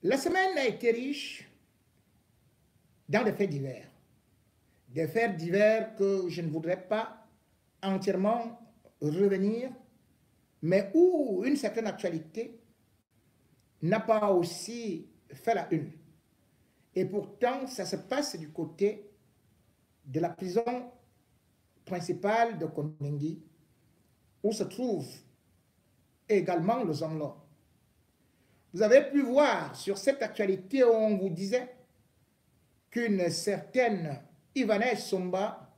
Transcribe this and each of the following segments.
La semaine a été riche dans des faits divers. Des faits divers que je ne voudrais pas entièrement revenir, mais où une certaine actualité n'a pas aussi fait la une. Et pourtant, ça se passe du côté de la prison principale de Kondengi, où se trouve également le Zomlo. Vous avez pu voir sur cette actualité où on vous disait qu'une certaine Ivanez Somba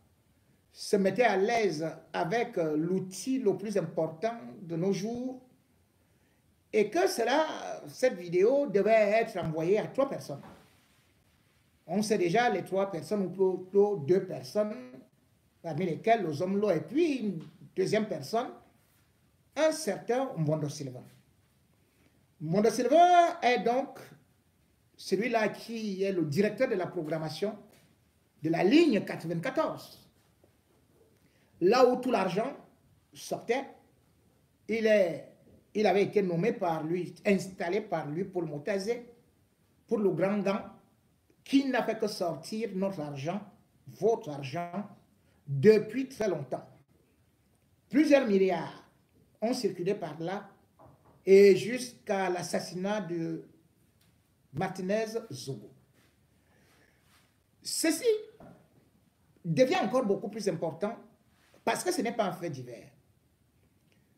se mettait à l'aise avec l'outil le plus important de nos jours et que cette vidéo devait être envoyée à 3 personnes. On sait déjà les 3 personnes ou plutôt 2 personnes, parmi lesquelles le Zomlo et puis une deuxième personne, un certain Mbondo Silva. Mbondo Silva est donc celui-là qui est le directeur de la programmation de la ligne 94. Là où tout l'argent sortait, il avait été nommé par lui, installé par lui pour le Motazé, pour le grand gant, qui n'a fait que sortir notre argent, votre argent, depuis très longtemps. Plusieurs milliards ont circulé par là et jusqu'à l'assassinat de Martinez Zogo. Ceci devient encore beaucoup plus important parce que ce n'est pas un fait divers.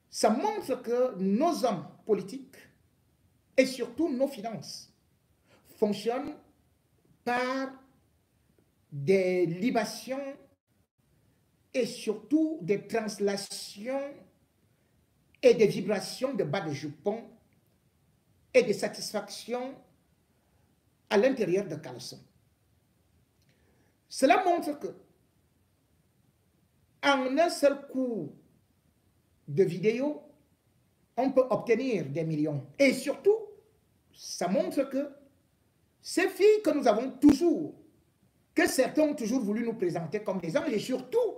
Ça montre que nos hommes politiques et surtout nos finances fonctionnent par des libations et surtout des translations et des vibrations de bas de jupon et des satisfactions à l'intérieur de caleçon. Cela montre que en un seul coup de vidéo, on peut obtenir des millions. Et surtout, ça montre que ces filles que nous avons toujours, que certains ont toujours voulu nous présenter comme des anges, et surtout,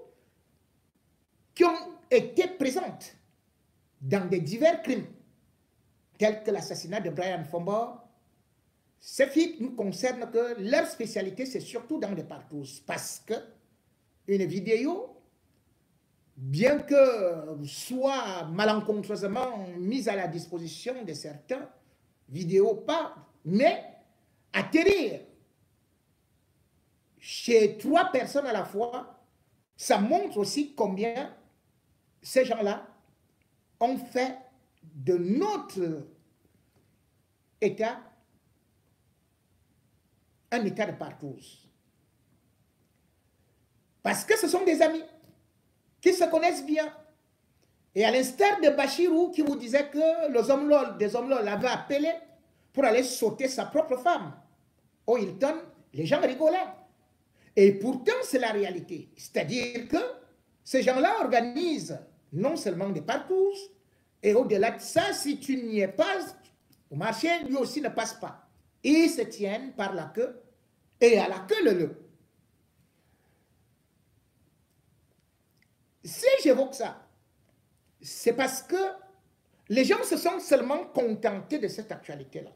qui ont été présentes dans des divers crimes, tels que l'assassinat de Brian Fombor, ces filles nous concernent que leur spécialité, c'est surtout dans les parcours. Parce que une vidéo, bien que soit malencontreusement mise à la disposition de certains, vidéos pas, mais atterrir chez 3 personnes à la fois, ça montre aussi combien ces gens-là ont fait de notre État un état de parcours. Parce que ce sont des amis qui se connaissent bien. Et à l'instar de Bachirou qui vous disait que des hommes l'avaient appelé pour aller sauter sa propre femme au Hilton, les gens rigolaient. Et pourtant, c'est la réalité. C'est-à-dire que ces gens-là organisent non seulement des parcours, et au-delà de ça, si tu n'y es pas, au marché, lui aussi ne passe pas. Ils se tiennent par la queue, et à la queue le. Si j'évoque ça, c'est parce que les gens se sont seulement contentés de cette actualité-là,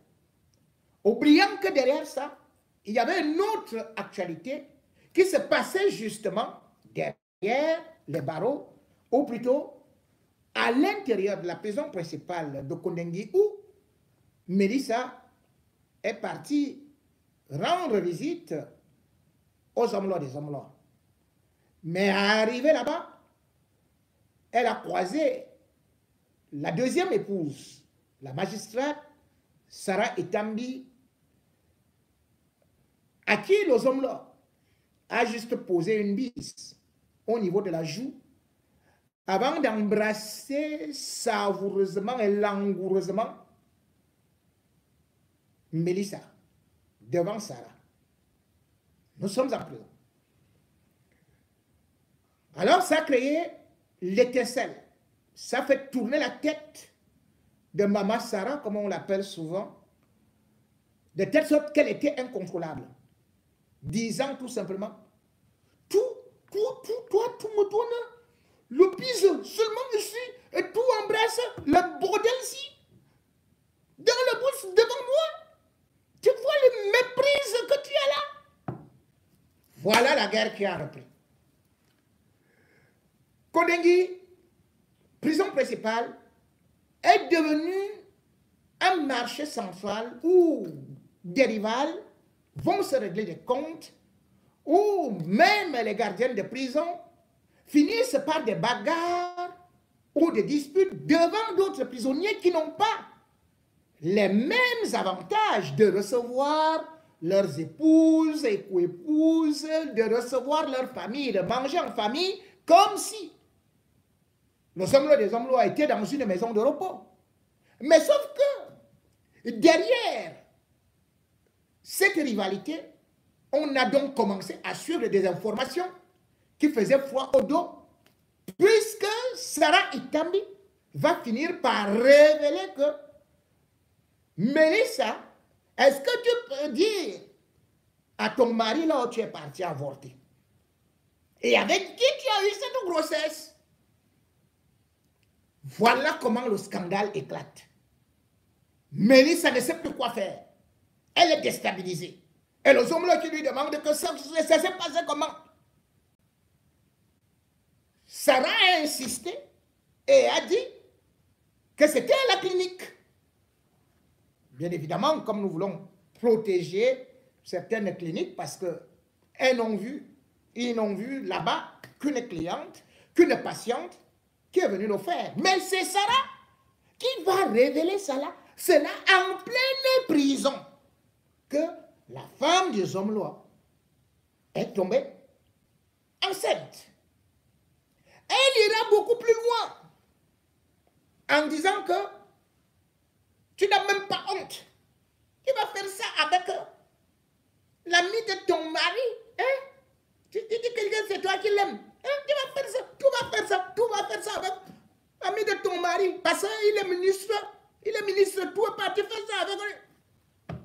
oubliant que derrière ça, il y avait une autre actualité qui se passait justement derrière les barreaux, ou plutôt à l'intérieur de la prison principale de Kondengi, où Mélissa est partie rendre visite aux hommes des hommes. Mais arrivée là-bas, elle a croisé la deuxième épouse, la magistrate Sarah Etambi, à qui les hommes a juste posé une bise au niveau de la joue avant d'embrasser savoureusement et langoureusement Mélissa devant Sarah. Nous sommes en prison. Alors ça a créé l'étincelle. Ça fait tourner la tête de Maman Sarah, comme on l'appelle souvent, de telle sorte qu'elle était incontrôlable, disant tout simplement, toi, tu me donnes le bise seulement ici, et tout embrasse le bordel ici, dans la bouche devant moi. Voilà la guerre qui a repris. Kodengi, prison principale, est devenue un marché central où des rivales vont se régler des comptes, où même les gardiens de prison finissent par des bagarres ou des disputes devant d'autres prisonniers qui n'ont pas les mêmes avantages de recevoir leurs épouses et co-épouses, de recevoir leur famille, de manger en famille, comme si le Zomlo des Zomlo a été dans une maison de repos. Mais sauf que derrière cette rivalité, on a donc commencé à suivre des informations qui faisaient froid au dos, puisque Sarah Itambi va finir par révéler que Mélissa, est-ce que tu peux dire à ton mari là où tu es parti avorter? Et avec qui tu as eu cette grossesse? Voilà comment le scandale éclate. Mélissa ne sait plus quoi faire. Elle est déstabilisée. Et les hommes là qui lui demandent que ça s'est passé comment? Sarah a insisté et a dit que c'était à la clinique. Bien évidemment, comme nous voulons protéger certaines cliniques parce qu'ils n'ont vu là-bas qu'une cliente, qu'une patiente qui est venue le faire. Mais c'est Sarah qui va révéler cela en pleine prison que la femme du Zomlo est tombée enceinte. Elle ira beaucoup plus loin en disant que tu n'as même pas honte. Tu vas faire ça avec l'ami de ton mari. Hein? Tu dis que quelqu'un c'est toi qui l'aimes. Hein? Tu vas faire ça, tu vas faire ça avec l'ami de ton mari. Parce qu'il est ministre, tout est parti faire ça avec lui.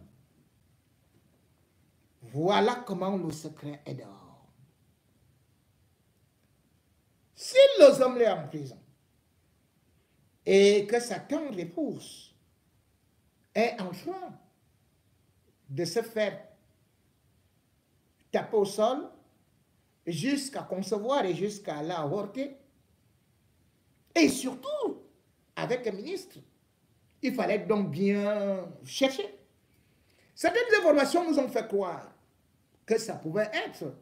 Voilà comment le secret est dehors. Si les hommes sont en prison et que sa tendre épouse est en train de se faire taper au sol jusqu'à concevoir et jusqu'à l'avorter, et surtout avec un ministre, il fallait donc bien chercher. Certaines informations nous ont fait croire que ça pouvait être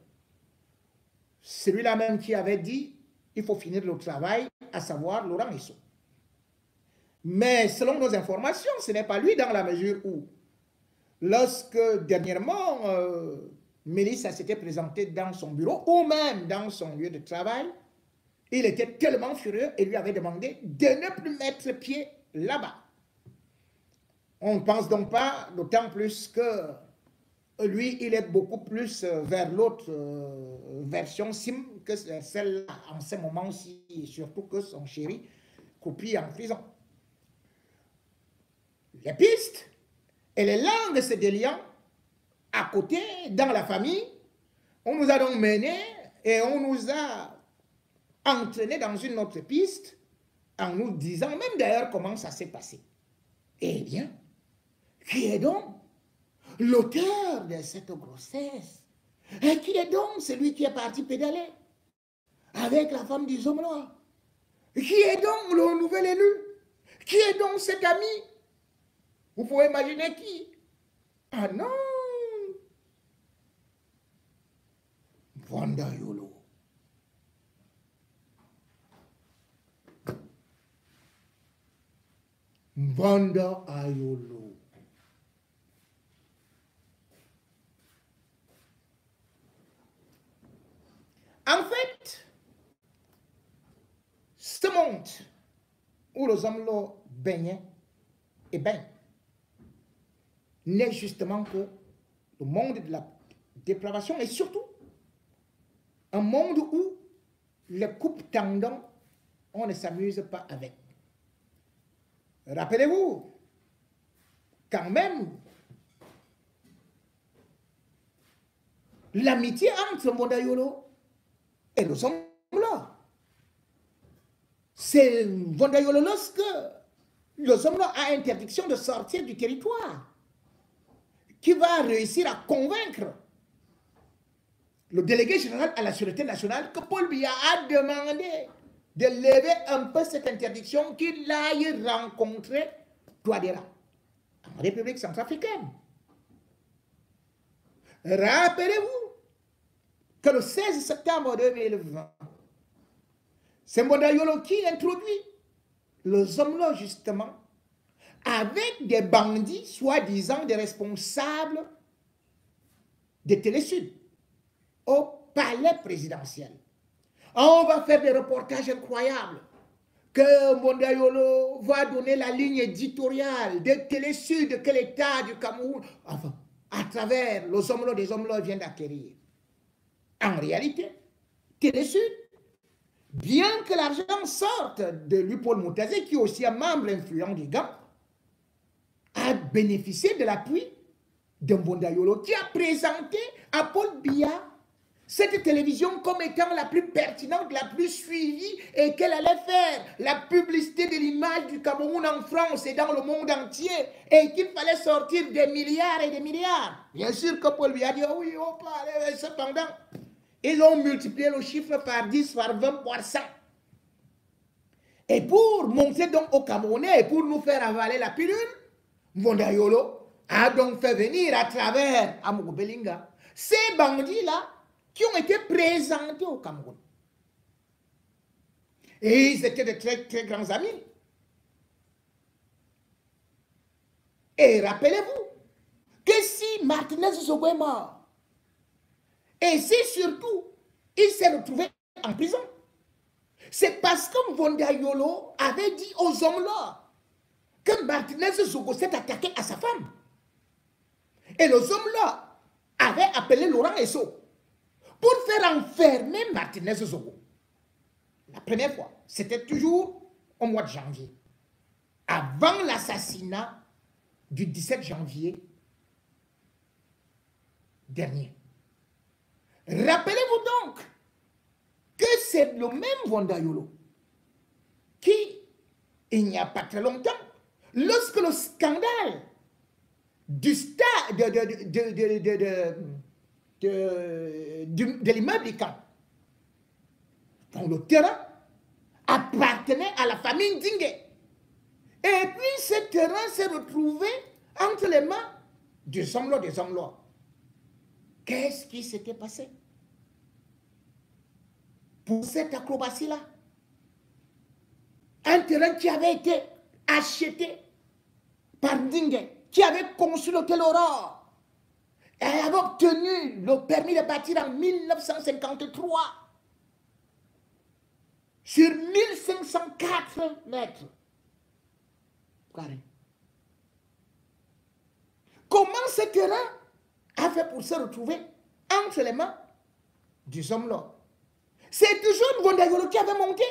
celui-là même qui avait dit il faut finir le travail, à savoir Laurent Issou. Mais selon nos informations, ce n'est pas lui dans la mesure où, lorsque dernièrement, Mélissa s'était présentée dans son bureau ou même dans son lieu de travail, il était tellement furieux et lui avait demandé de ne plus mettre pied là-bas. On ne pense donc pas, d'autant plus que lui, il est beaucoup plus vers l'autre version SIM que celle-là en ce moment-ci, surtout que son chéri copie en prison. Les pistes et les langues se déliant à côté, dans la famille, on nous a donc menés et on nous a entraînés dans une autre piste en nous disant même d'ailleurs comment ça s'est passé. Eh bien, qui est donc l'auteur de cette grossesse? Et qui est donc celui qui est parti pédaler avec la femme du Zomlo? Qui est donc le nouvel élu? Qui est donc cet ami? Vous pouvez imaginer qui? Ah non! Vanda Yolo. Vanda Ayolo. En fait, ce monde où les hommes baignaient et baignent n'est justement que le monde de la dépravation et surtout un monde où les coupes tendons, on ne s'amuse pas avec. Rappelez-vous, quand même, l'amitié entre Vondayolo et le Zomlo. C'est Vondayolo lorsque le Zomlo a interdiction de sortir du territoire qui va réussir à convaincre le délégué général à la Sûreté nationale, que Paul Biya a demandé de lever un peu cette interdiction, qu'il aille rencontrer Touadéra en République centrafricaine. Rappelez-vous que le 16 septembre 2020, c'est Mbonda Yolo qui introduit le Zomlo justement avec des bandits, soi-disant des responsables de Télésud, au palais présidentiel. On va faire des reportages incroyables que Mbonda Yolo va donner la ligne éditoriale de Télésud que l'État du Cameroun, enfin, à travers le Zomlo des Zomlo vient d'acquérir. En réalité, Télésud, bien que l'argent sorte de Lupaul Moutazé, qui est aussi un membre influent du GAM, a bénéficié de l'appui de Mbonda Yolo, qui a présenté à Paul Biya cette télévision comme étant la plus pertinente, la plus suivie, et qu'elle allait faire la publicité de l'image du Cameroun en France et dans le monde entier, et qu'il fallait sortir des milliards et des milliards. Bien sûr que Paul Biya dit, oh oui, on parle, cependant, ils ont multiplié le chiffre par 10, par 20, par 100. Et pour montrer donc aux Camerounais, et pour nous faire avaler la pilule, Mbonda Yolo a donc fait venir à travers Amogo Belinga ces bandits-là qui ont été présentés au Cameroun. Et ils étaient de très, très grands amis. Et rappelez-vous que si Martinez Zogo est mort, et si surtout il s'est retrouvé en prison, c'est parce que Mbonda Yolo avait dit aux hommes-là que Martinez Zogo s'est attaqué à sa femme. Et les hommes-là avaient appelé Laurent Esso pour faire enfermer Martinez Zogo. La première fois, c'était toujours au mois de janvier, avant l'assassinat du 17 janvier dernier. Rappelez-vous donc que c'est le même Mbonda Yolo qui, il n'y a pas très longtemps, lorsque le scandale du stade de l'immeuble Ican, dont le terrain appartenait à la famille Dingue. Et puis ce terrain s'est retrouvé entre les mains du Zomlo des Zomlo. Qu'est-ce qui s'était passé pour cette acrobatie-là? Un terrain qui avait été acheté par Dingue, qui avait conçu l'hôtel Aurore, et avait obtenu le permis de bâtir en 1953 sur 1504 mètres carrés. Comment ce terrain a fait pour se retrouver entre les mains du Zomlo? C'est toujours Mbonda Yolo qui avait monté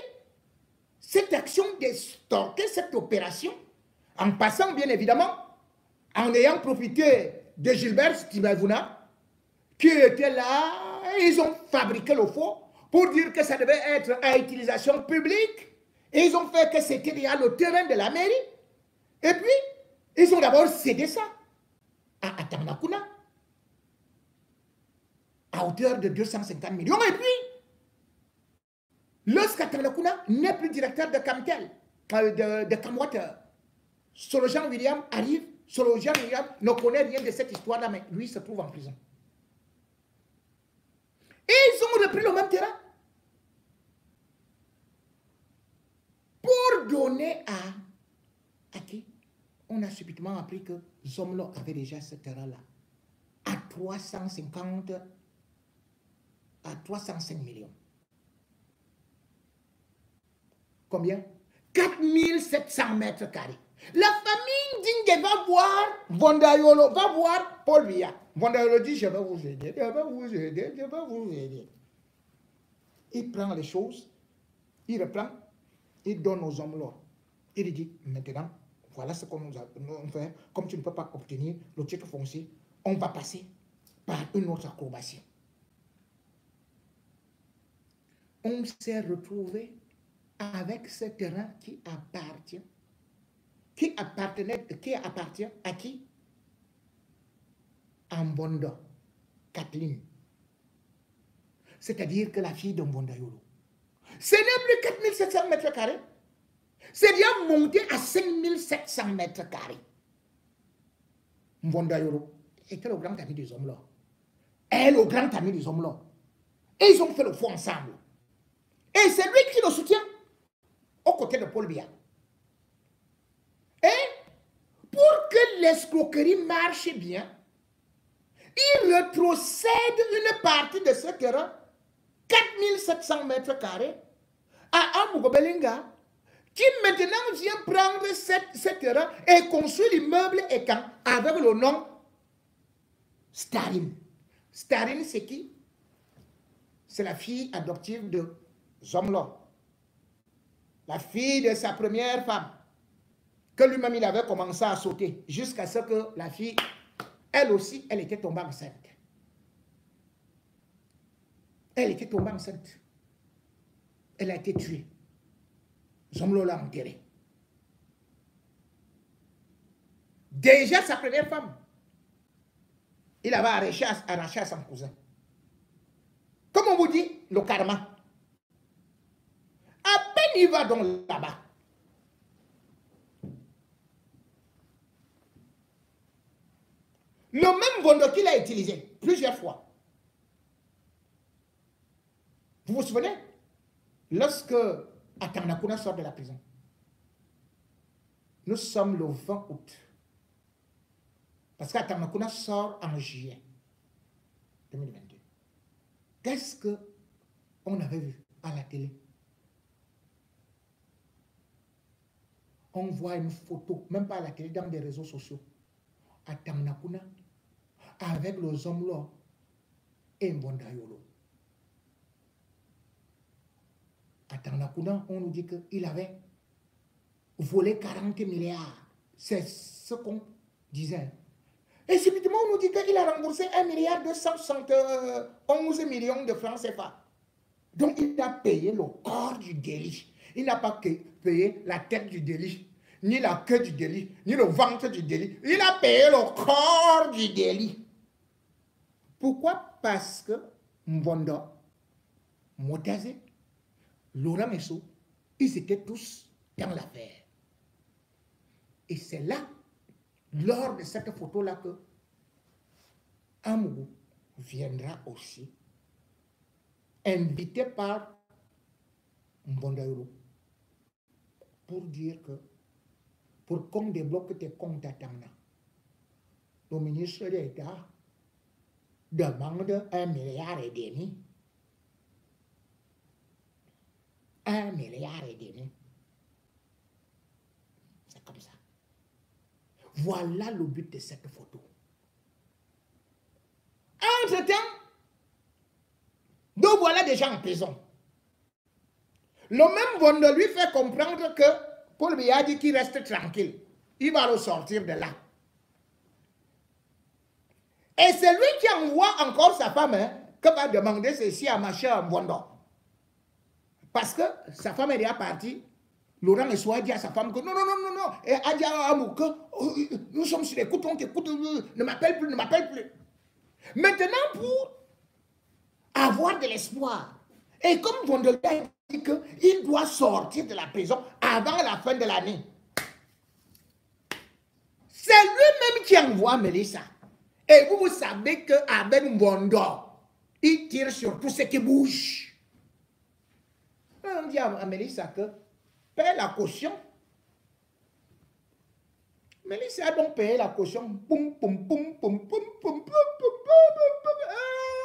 cette action d'estorquer cette opération, en passant bien évidemment, en ayant profité de Gilbert Stimavuna, qui était là, et ils ont fabriqué le faux pour dire que ça devait être à utilisation publique, et ils ont fait que c'était déjà le terrain de la mairie, et puis ils ont d'abord cédé ça à Atanakuna, à hauteur de 250 millions, et puis lorsqu'Atanakuna n'est plus directeur de Camtel, de Camwater, Solojan William arrive. Solojan William ne connaît rien de cette histoire-là, mais lui se trouve en prison. Et ils ont repris le même terrain pour donner à qui? On a subitement appris que Zomlo avait déjà ce terrain-là à 350, à 305 millions. Combien? 4700 mètres carrés. La famille Dingue va voir Mbonda Yolo, va voir Paul Biya. Mbonda Yolo dit, je vais vous aider, je vais vous aider, je vais vous aider. Il prend les choses, il reprend, il donne aux hommes là. Il dit, maintenant, voilà ce qu'on nous a fait. Comme tu ne peux pas obtenir le titre foncier, on va passer par une autre acrobatie. On s'est retrouvé avec ce terrain qui appartient à qui? À Mbondo, Kathleen. c'est-à-dire que la fille de Mbondayolo, ce n'est plus 4700 mètres carrés, c'est déjà monté à 5700 mètres carrés. Mbondayolo était le grand ami des hommes là. Elle, le grand ami des hommes là. Et ils ont fait le fou ensemble. Et c'est lui qui le soutient aux côtés de Paul Biya. Et pour que l'escroquerie marche bien, il rétrocède une partie de ce terrain, 4700 mètres carrés, à Amugo Belinga, qui maintenant vient prendre ce terrain et construit l'immeuble Ekan avec le nom Starine. Starine, c'est qui? C'est la fille adoptive de Zomlo, la fille de sa première femme, que lui-même il avait commencé à sauter, jusqu'à ce que la fille, elle aussi, elle était tombée enceinte. Elle était tombée enceinte. Elle a été tuée. Zomlo l'a enterrée. Déjà sa première femme, il avait arraché à son cousin. Comme on vous dit, le karma. À peine il va donc là-bas. Le même Bondo qu'il a utilisé plusieurs fois. Vous vous souvenez? Lorsque Atanakuna sort de la prison, nous sommes le 20 août. Parce qu'Atanakuna sort en juillet 2022. Qu'est-ce qu'on avait vu à la télé? On voit une photo, même pas à la télé, dans des réseaux sociaux, à Tanakuna, avec le Zomlo et Mbondayolo. À Tanakuna, on nous dit qu'il avait volé 40 milliards. C'est ce qu'on disait. Et subitement, on nous dit qu'il a remboursé 1,271 milliard de francs CFA. Donc, il a payé le corps du délit. Il n'a pas payé la tête du délit, ni la queue du délit, ni le ventre du délit. Il a payé le corps du délit. Pourquoi? Parce que Mbondo, Motaze, Laurent Messo, ils étaient tous dans l'affaire. Et c'est là, lors de cette photo-là, que Amougou viendra aussi, invité par Mbondayolo, pour dire que, pour qu'on débloque tes comptes à Tangna, le ministre d'État demande 1,5 milliard. 1,5 milliard. C'est comme ça. Voilà le but de cette photo. Entre-temps, nous voilà déjà en prison. Le même Bondo lui fait comprendre que Paul Biya dit qu'il reste tranquille. Il va le sortir de là. Et c'est lui qui envoie encore sa femme, qui va demander ceci à ma chère Bondo. Parce que sa femme est déjà partie. Laurent Messo a dit à sa femme que non. Et a dit à Amou que nous sommes sur l'écoute, on t'écoute, ne m'appelle plus. Maintenant, pour avoir de l'espoir, et comme Bondo a dit qu'il doit sortir de la prison avant la fin de l'année, c'est lui-même qui envoie Mélissa. Et vous savez qu'avec Bondo, il tire sur tout ce qui bouge. On dit à Mélissa que paie la caution. Mélissa a donc payé la caution.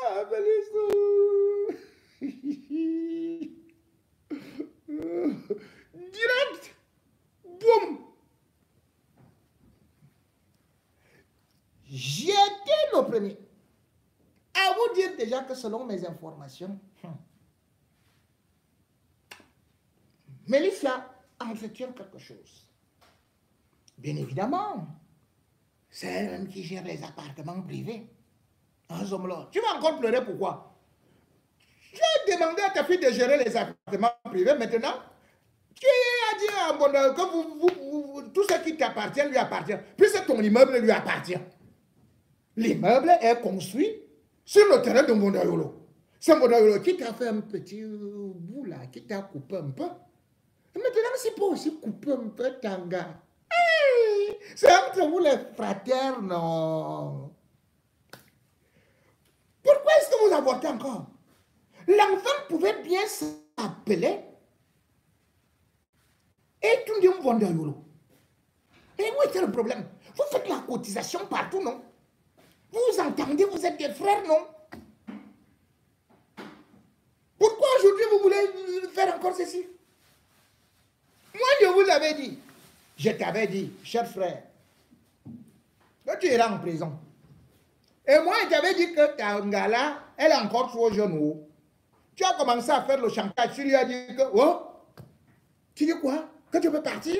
Ah, Mélissa. Direct. Boum. J'étais le premier à vous dire déjà que selon mes informations, Mélissa entretient quelque chose. Bien évidemment, c'est elle-même qui gère les appartements privés. Un homme là. Tu vas encore pleurer pourquoi? Tu as demandé à ta fille de gérer les appartements privés. Maintenant, tu as dit à Bondo que tout ce qui t'appartient lui appartient. Puisque ton immeuble lui appartient. L'immeuble est construit sur le terrain de Mbondayolo. C'est mon qui t'a fait un petit bout là, qui t'a coupé un peu. Et maintenant, c'est pas aussi couper un peu Tanga. Hey, c'est entre vous les fraternes, non. Pourquoi est-ce que vous avortez encore? L'enfant pouvait bien s'appeler et tout le monde vend yolo. Et où était le problème? Vous faites la cotisation partout, non? Vous entendez, vous êtes des frères, non? Pourquoi aujourd'hui vous voulez faire encore ceci? Moi, je vous avais dit, je t'avais dit, cher frère, que tu iras en prison. Et moi, je t'avais dit que ta ngala, elle est encore trop jeune. Tu as commencé à faire le chantage. Tu lui as dit que, oh, tu dis quoi? Que tu peux partir?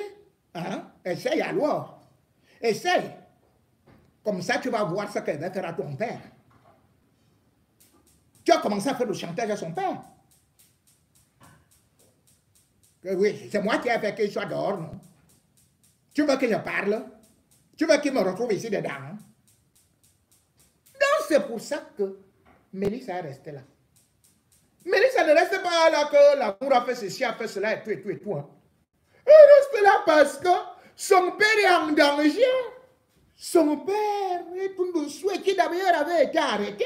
Hein? Essaye alors. Essaye. Comme ça, tu vas voir ce qu'elle va faire à ton père. Tu as commencé à faire le chantage à son père. Que oui, c'est moi qui ai fait qu'il soit dehors, non? Tu veux que je parle? Tu veux qu'il me retrouve ici dedans? Hein? Donc, c'est pour ça que Mélissa est restée là. Mélissa ne reste pas là que l'amour a fait ceci, a fait cela et tout et tout et tout. Hein. Elle reste là parce que son père est en danger. Son père est un souhait qui d'ailleurs avait été arrêté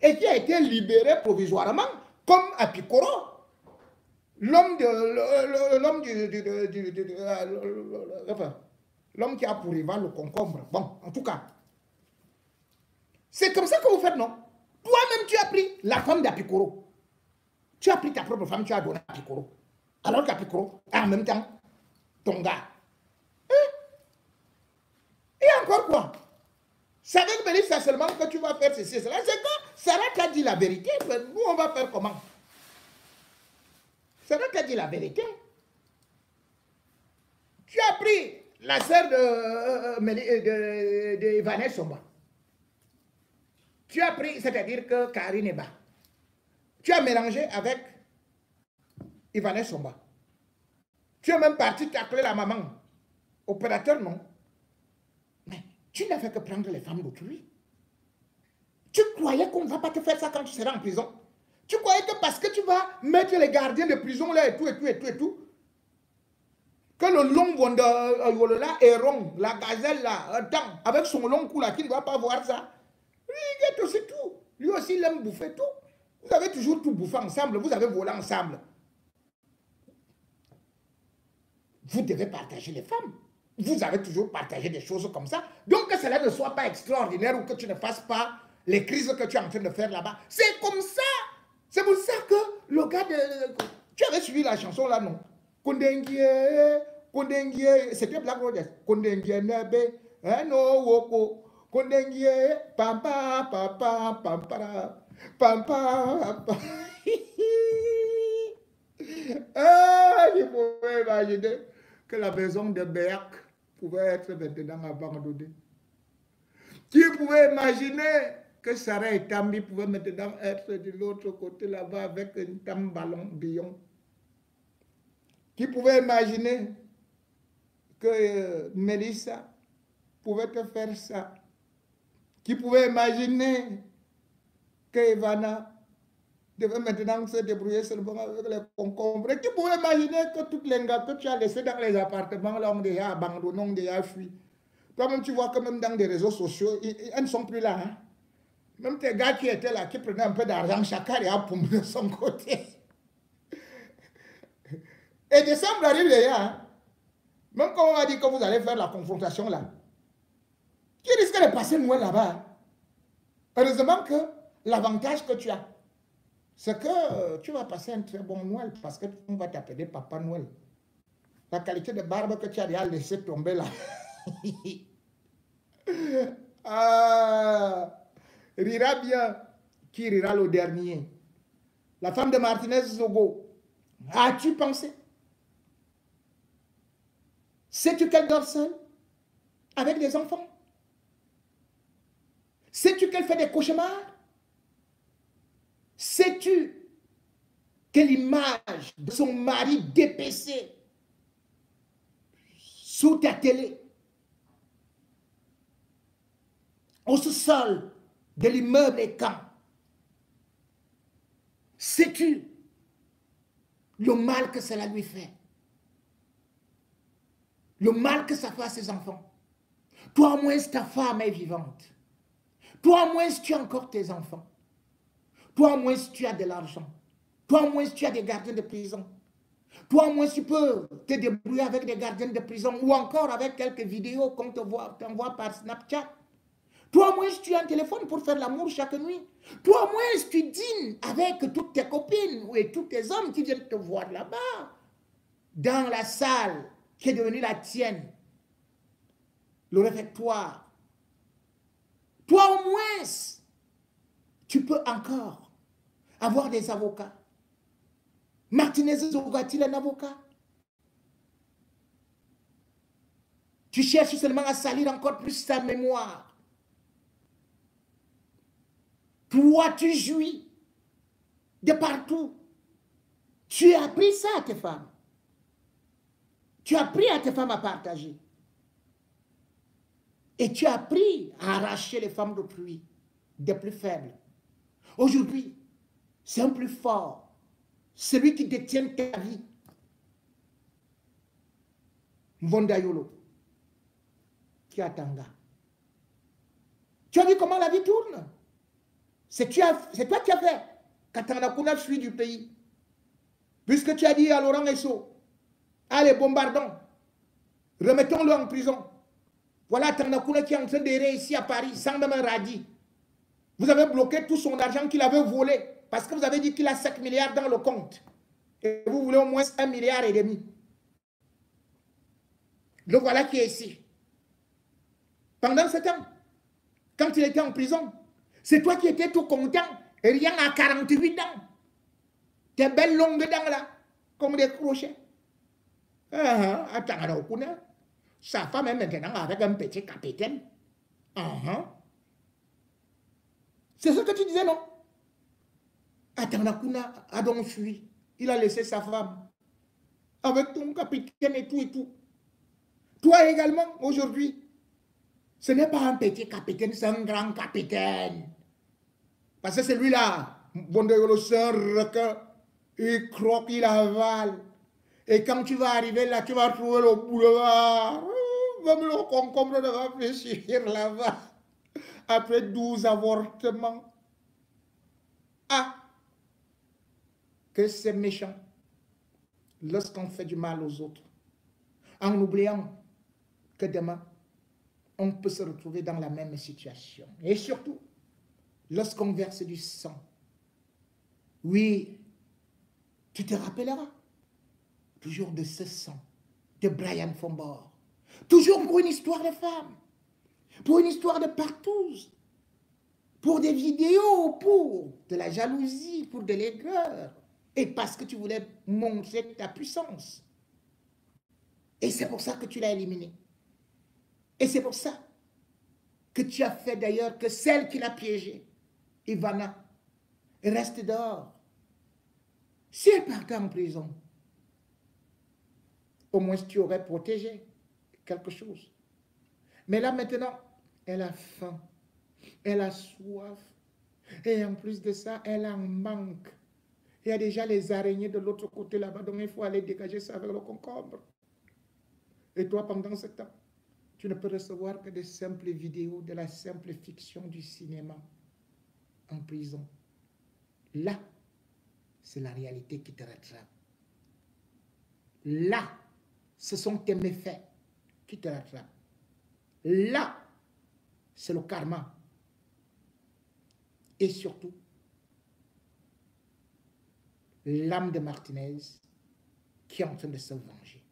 et qui a été libéré provisoirement, comme à Picoro. L'homme l'homme qui a pour rival le concombre. Bon, en tout cas, c'est comme ça que vous faites, non? Toi-même, tu as pris la femme d'Apicoro. Tu as pris ta propre femme, tu as donné à Picoro. Alors qu'Apicoro, en même temps, ton gars. Et encore quoi? Ça veut dire seulement que tu vas faire ceci et cela. C'est que Sarah t'a dit la vérité. Nous, on va faire comment? Sarah t'a dit la vérité. Tu as pris la sœur de Vanessa Somba. Tu as pris, c'est-à-dire que Karine Eba. Tu as mélangé avec Ivanès Somba. Tu es même parti t'appeler la maman. Opérateur, non. Mais tu n'as fait que prendre les femmes d'autrui. Tu croyais qu'on ne va pas te faire ça quand tu seras en prison? Tu croyais que parce que tu vas mettre les gardiens de prison là et tout, et tout, et tout, et tout, que le long de là, Héron, la gazelle là, avec son long cou là, qui ne va pas voir ça. Lui, il est aussi tout. Lui aussi, il aime bouffer tout. Vous avez toujours tout bouffé ensemble, vous avez volé ensemble. Vous devez partager les femmes. Vous avez toujours partagé des choses comme ça. Donc que cela ne soit pas extraordinaire ou que tu ne fasses pas les crises que tu es en train de faire là-bas. C'est comme ça. C'est pour ça que le gars de... Tu avais suivi la chanson là, non? Kondengie, Kondengie, c'était Black Rogers. Kondengie nebe, no woko. Kondengie, pampa, papa, pampara, pampa, pampa. Ah, je pouvais imaginer que la maison de Berck pouvait être maintenant abandonnée. Qui pouvait imaginer que Sarah et Tambi pouvaient maintenant être de l'autre côté là-bas avec un tam ballon billon? Qui pouvait imaginer que Mélissa pouvait te faire ça? Qui pouvait imaginer que Ivana devait maintenant se débrouiller seulement avec les concombres? Qui pouvait imaginer que toutes les gars que tu as laissés dans les appartements là ont déjà abandonné, ont déjà fui? Toi-même, tu vois que même dans les réseaux sociaux, ils ne sont plus là. Hein? Même tes gars qui étaient là, qui prenaient un peu d'argent, chacun est à pomper de son côté. Et décembre arrive déjà. Hein? Même quand on a dit que vous allez faire la confrontation là, qui risque de passer Noël là-bas? Heureusement que l'avantage que tu as, c'est que tu vas passer un très bon Noël parce qu'on va t'appeler Papa Noël. La qualité de barbe que tu as déjà laissé tomber là. Ah, rira bien qui rira le dernier. La femme de Martinez Zogo, as-tu pensé? Sais-tu qu'elle dort seule avec des enfants? Sais-tu qu'elle fait des cauchemars? Sais-tu que l'image de son mari dépecé sous ta télé, au sous-sol de l'immeuble est quand? Sais-tu le mal que cela lui fait? Le mal que ça fait à ses enfants? Toi, au moins, ta femme est vivante. Toi, au moins, tu as encore tes enfants. Toi, au moins, tu as de l'argent. Toi, au moins, tu as des gardiens de prison. Toi, au moins, tu peux te débrouiller avec des gardiens de prison ou encore avec quelques vidéos qu'on t'envoie par Snapchat. Toi, au moins, tu as un téléphone pour faire l'amour chaque nuit. Toi, au moins, tu dînes avec toutes tes copines et tous tes hommes qui viennent te voir là-bas, dans la salle qui est devenue la tienne, le réfectoire. Toi, au moins, tu peux encore avoir des avocats. Martinez aura-t-il un avocat? Tu cherches seulement à salir encore plus sa mémoire. Toi, tu jouis de partout. Tu as appris ça à tes femmes. Tu as appris à tes femmes à partager. Et tu as appris à arracher les femmes d'autrui, des plus faibles. Aujourd'hui, c'est un plus fort, celui qui détient ta vie. Mbondayolo, Kiatanga. Tu as vu comment la vie tourne? C'est toi qui as fait. Katanakuna fuit du pays. Puisque tu as dit à Laurent Esso, allez, bombardons, remettons-le en prison. Voilà Tanakuna qui est en train d'errer ici à Paris, sans même un radis. Vous avez bloqué tout son argent qu'il avait volé, parce que vous avez dit qu'il a 5 milliards dans le compte. Et vous voulez au moins 1,5 milliard. Le voilà qui est ici. Pendant ce temps, quand il était en prison, c'est toi qui étais tout content, et rien à 48 ans. Tes belles longues dents là, comme des crochets. Attends, sa femme est maintenant avec un petit capitaine. C'est ce que tu disais, non? Atanakuna a donc fui. Il a laissé sa femme avec ton capitaine et tout et tout. Toi également, aujourd'hui, ce n'est pas un petit capitaine, c'est un grand capitaine. Parce que celui-là, Bondayolo, c'est un requin. Il croque, il avale. Et quand tu vas arriver là, tu vas trouver le boulevard. Même le concombre ne va fléchir là-bas. Après 12 avortements. Ah, que c'est méchant lorsqu'on fait du mal aux autres, en oubliant que demain, on peut se retrouver dans la même situation. Et surtout, lorsqu'on verse du sang. Oui, tu te rappelleras toujours de ce sang de Brian Fombord. Toujours pour une histoire de femme, pour une histoire de partouze, pour des vidéos, pour de la jalousie, pour de l'aigreur. Et parce que tu voulais montrer ta puissance. Et c'est pour ça que tu l'as éliminé. Et c'est pour ça que tu as fait d'ailleurs que celle qui l'a piégée, Ivana, reste dehors. Si elle partait en prison, au moins tu aurais protégé quelque chose. Mais là maintenant, elle a faim, elle a soif. Et en plus de ça, elle en manque. Il y a déjà les araignées de l'autre côté là-bas, donc il faut aller dégager ça avec le concombre. Et toi, pendant ce temps, tu ne peux recevoir que des simples vidéos, de la simple fiction du cinéma en prison. Là, c'est la réalité qui te rattrape. Là, ce sont tes méfaits qui te rattrapent. Là, c'est le karma. Et surtout, l'âme de Martinez qui est en train de se venger.